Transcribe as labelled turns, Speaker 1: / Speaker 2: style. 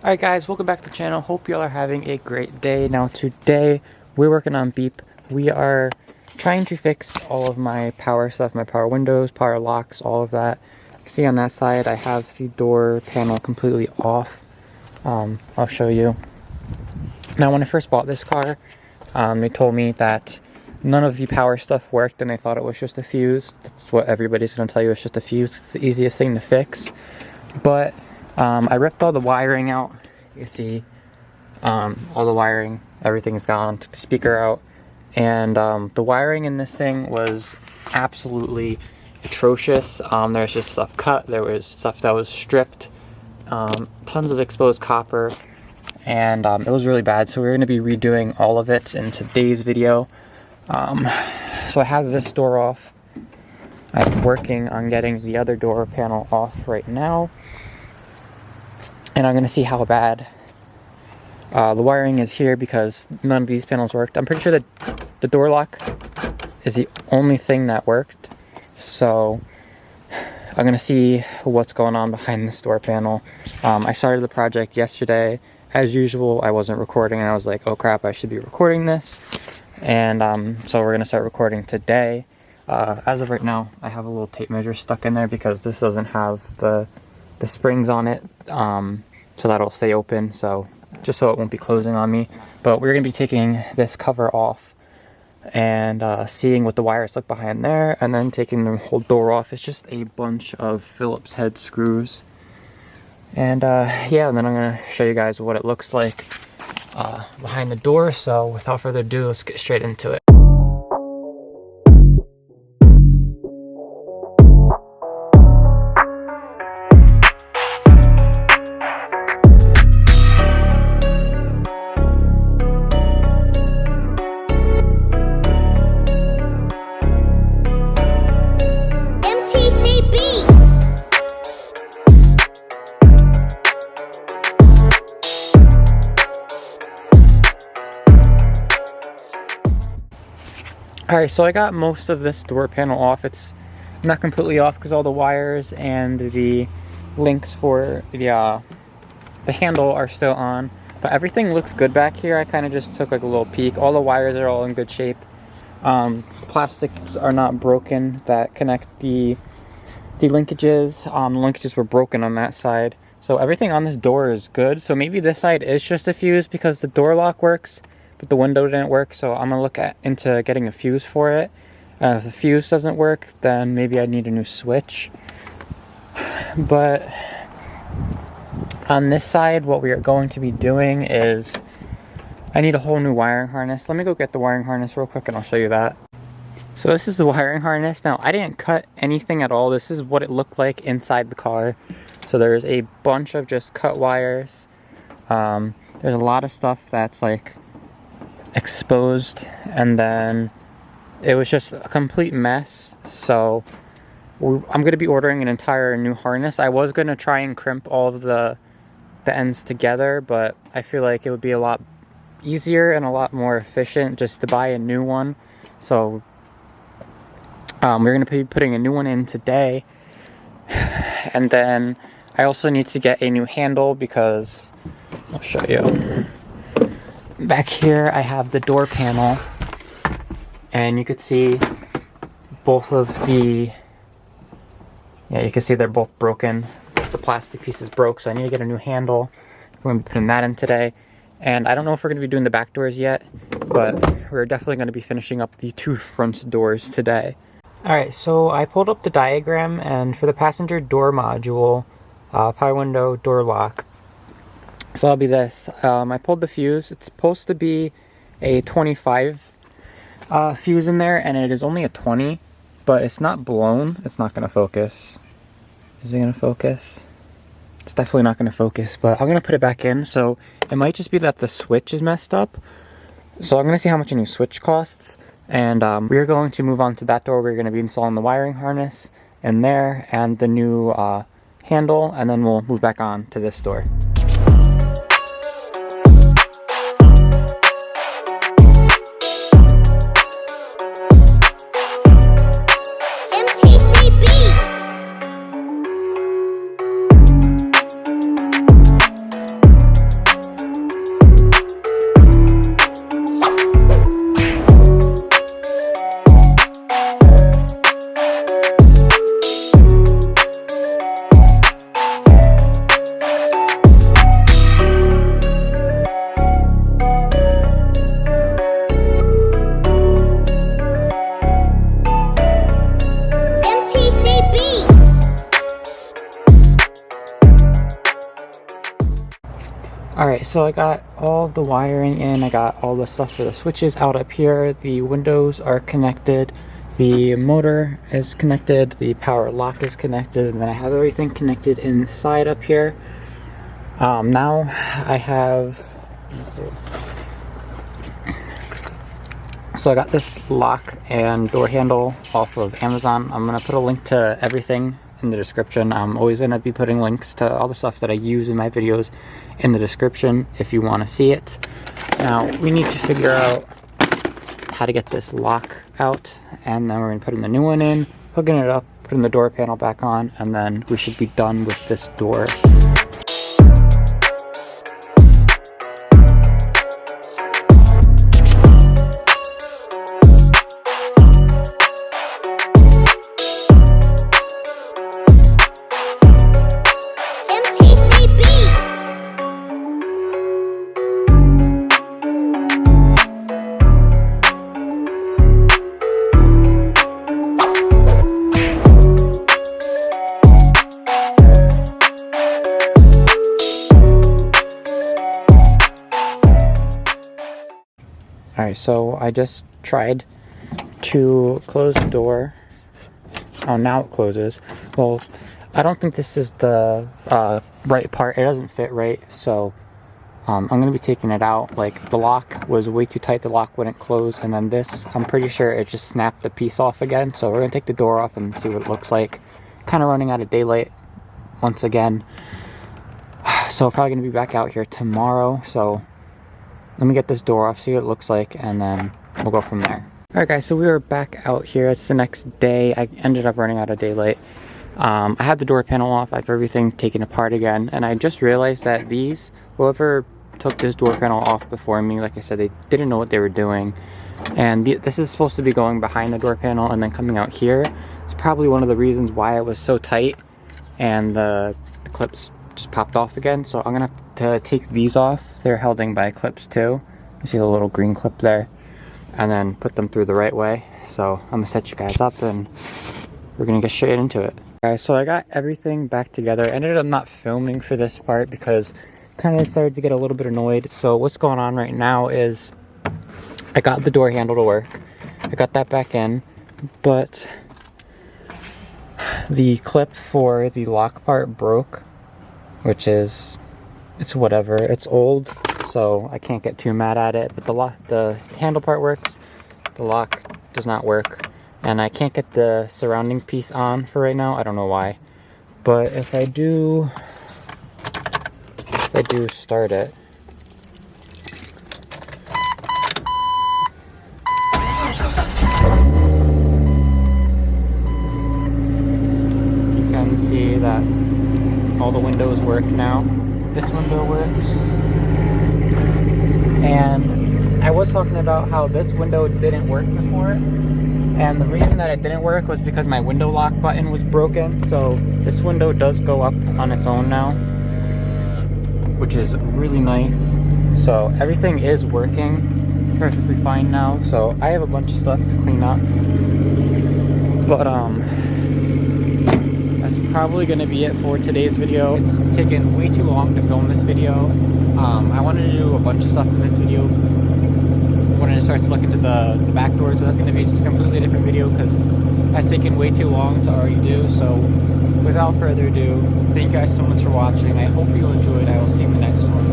Speaker 1: Alright guys, welcome back to the channel. Hope y'all are having a great day. Now today, we're working on Beep. We are trying to fix all of my power stuff, my power windows, power locks, all of that. You can see on that side, I have the door panel completely off. I'll show you. Now when I first bought this car, they told me that none of the power stuff worked and they thought it was just a fuse. That's what everybody's going to tell you, it's just a fuse. It's the easiest thing to fix. But I ripped all the wiring out. You can see all the wiring, everything's gone. Took the speaker out. And the wiring in this thing was absolutely atrocious. There's just stuff cut, there was stuff that was stripped, tons of exposed copper, and it was really bad. So we're going to be redoing all of it in today's video. So I have this door off. I'm working on getting the other door panel off right now. And I'm going to see how bad the wiring is here because none of these panels worked. I'm pretty sure that the door lock is the only thing that worked. So I'm going to see what's going on behind this door panel. I started the project yesterday. As usual, I wasn't recording and I was like, oh crap, I should be recording this. And so we're going to start recording today. As of right now, I have a little tape measure stuck in there because this doesn't have the springs on it, so that'll stay open, so just so it won't be closing on me. But we're going to be taking this cover off and seeing what the wires look behind there, and then taking the whole door off. It's just a bunch of Phillips head screws. And yeah, and then I'm going to show you guys what it looks like behind the door. So without further ado, let's get straight into it. Alright, so I got most of this door panel off. It's not completely off because all the wires and the links for the handle are still on. But everything looks good back here. I kind of just took like a little peek. All the wires are all in good shape. Plastics are not broken that connect the linkages. The linkages were broken on that side. So everything on this door is good. So maybe this side is just a fuse because the door lock works, but the window didn't work, so I'm gonna look into getting a fuse for it. If the fuse doesn't work, then maybe I need a new switch. But on this side, what we are going to be doing is I need a whole new wiring harness. Let me go get the wiring harness real quick and I'll show you that. So this is the wiring harness. Now, I didn't cut anything at all. This is what it looked like inside the car. So there's a bunch of just cut wires. There's a lot of stuff that's like exposed, and then it was just a complete mess. So I'm going to be ordering an entire new harness. I was going to try and crimp all of the ends together, but I feel like it would be a lot easier and a lot more efficient just to buy a new one. So we're going to be putting a new one in today. And then I also need to get a new handle because I'll show you. Back here I have the door panel, and you could see both of the, you can see they're both broken. The plastic piece is broke, so I need to get a new handle. We're going to be putting that in today. And I don't know if we're going to be doing the back doors yet, but we're definitely going to be finishing up the two front doors today. Alright, so I pulled up the diagram, and for the passenger door module, power window, door lock, so that'll be this. I pulled the fuse. It's supposed to be a 25 fuse in there, and it is only a 20, but it's not blown. It's not going to focus. Is it going to focus? It's definitely not going to focus, but I'm going to put it back in. So it might just be that the switch is messed up. So I'm going to see how much a new switch costs, and we're going to move on to that door. We're going to be installing the wiring harness in there and the new handle, and then we'll move back on to this door. Alright, so I got all of the wiring in, I got all the stuff for the switches out up here, the windows are connected, the motor is connected, the power lock is connected, and then I have everything connected inside up here. Now I have, so I got this lock and door handle off of Amazon. I'm going to put a link to everything in the description. I'm always going to be putting links to all the stuff that I use in my videos in the description if you want to see it. Now we need to figure out how to get this lock out, and then we're going to put the new one in, hooking it up, putting the door panel back on, and then we should be done with this door. Alright, so I just tried to close the door. Oh, now it closes. Well, I don't think this is the right part. It doesn't fit right, so I'm going to be taking it out. Like, the lock was way too tight, the lock wouldn't close, and then this, I'm pretty sure it just snapped the piece off again. So we're going to take the door off and see what it looks like. Kind of running out of daylight once again. So probably going to be back out here tomorrow, so let me get this door off, see what it looks like, and then we'll go from there. Alright guys, so we are back out here. It's the next day. I ended up running out of daylight. I had the door panel off, I have everything taken apart again, and I just realized that whoever took this door panel off before me, like I said, they didn't know what they were doing. And this is supposed to be going behind the door panel and then coming out here. It's probably one of the reasons why it was so tight and the clips just popped off again. So I'm gonna have to take these off. They're held in by clips too. You see the little green clip there, and then put them through the right way. So I'm gonna set you guys up and we're gonna get straight into it. Alright, so I got everything back together. I ended up not filming for this part because kind of started to get a little bit annoyed. So what's going on right now is I got the door handle to work. I got that back in, but the clip for the lock part broke, which is, it's whatever, it's old, so I can't get too mad at it. But the handle part works, the lock does not work, and I can't get the surrounding piece on for right now. I don't know why, but if I do start it, you can see that all the windows work now. This window works. And I was talking about how this window didn't work before. And the reason that it didn't work was because my window lock button was broken. So this window does go up on its own now, which is really nice. So everything is working perfectly fine now. So I have a bunch of stuff to clean up. But that's probably going to be it for today's video. It's taken way too long to film this video. I wanted to do a bunch of stuff in this video. I wanted to start to look into the back doors, but that's going to be just a completely different video because that's taken way too long to already do. So without further ado, thank you guys so much for watching. I hope you enjoyed. I will see you in the next one.